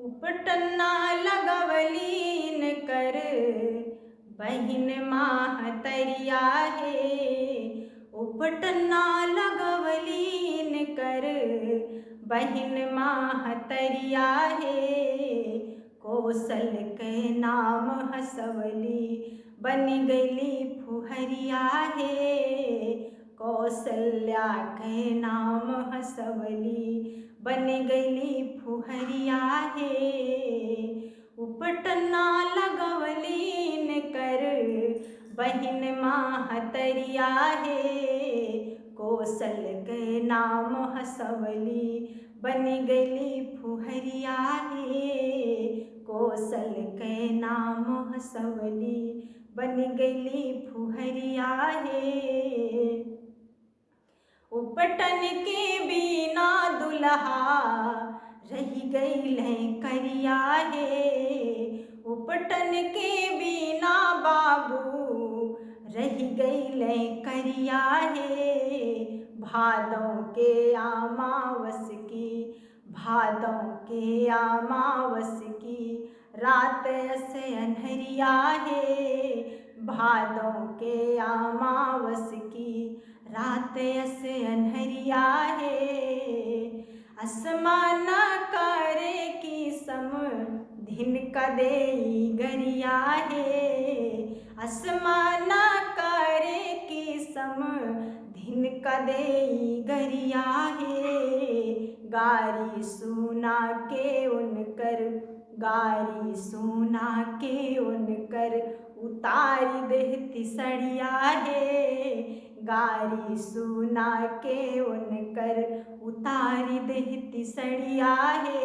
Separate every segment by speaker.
Speaker 1: उपटन्ना लगवलीन कर बहिन माहतरिया हे। उपटन्ना लगवलीन कर बहिन माहतरिया हे। कौशल के नाम हसवली बन गईली फुहरिया हे। कौशल्या के नाम हसवली बन गईली फुहरिया हे। उपटन्ना लगवलीन कर बहिन माहतरिया हे। कौशल के नाम हसवली बन गईली फुहरिया हे। कौशल के नाम हसवली बन गईली फुहरिया हे। उपटन के बिना दुल्हा रही गईले करिया हे। उपटन के बिना बाबू रही गईले करिया हे। भादों के अमावस की रात से अन्हरिया हे। भादों के अमावस की रात से अन्हरिया हे। आसमान करे की सम दिन कदेई गरिया हे। आसमान करे की सम दिन कदेई गरिया हे। गारी सुना के उनकर उतारी देहती सड़िया हे। गारी सुना के उनकर उतारी देहती सड़िया हे।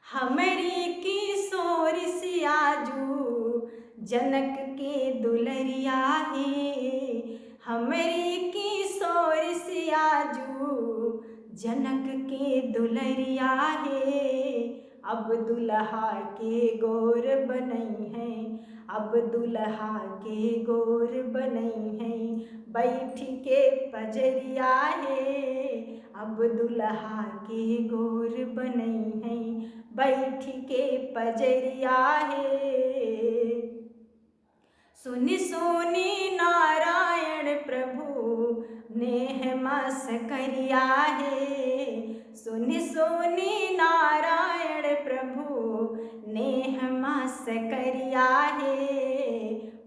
Speaker 1: हमरी किशोर सियाजू जनक के दुलरिया हे। हमरी किशोर सियाजू जनक के दुलरिया हे। अब दुल्हा के गोर बनई हैं। अब दुल्हा के गोर बनई हैं बैठ के पजरिया हे। अब दुल्हा के गोर बनई हैं बैठ के पजरिया हे। सुनि सुनि नारायण प्रभु नेह मास करिया हे। सुनि सुनि नारायण प्रभु नेह मास करिया हे।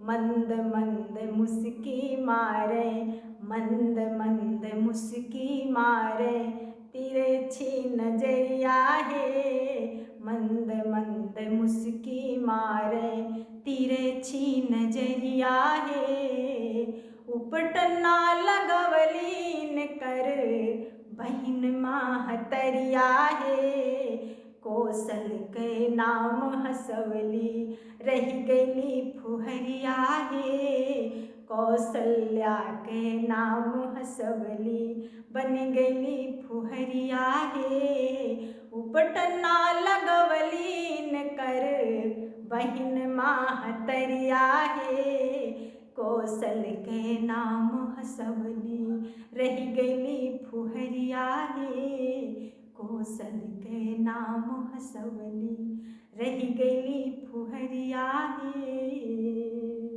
Speaker 1: मंद मंद मुस्की मारे तिरछी नजरिया हे। मंद मंद मुस्की मारे तिरछी नजरिया हे। उपटन्ना लगवलीन कर बहिन माहतरिया हे। कौशल के नाम हसवली रही गईली फुहरिया हे। कौशल्या के नाम हसवली बन गईली फुहरिया हे। उपटन्ना लगवलीन कर बहिन माहतरिया हे। कौशल के नाम हसवली रही गईली फुहरिया हे। कौशल के नाम हसवली रही गईली फुहरिया हे।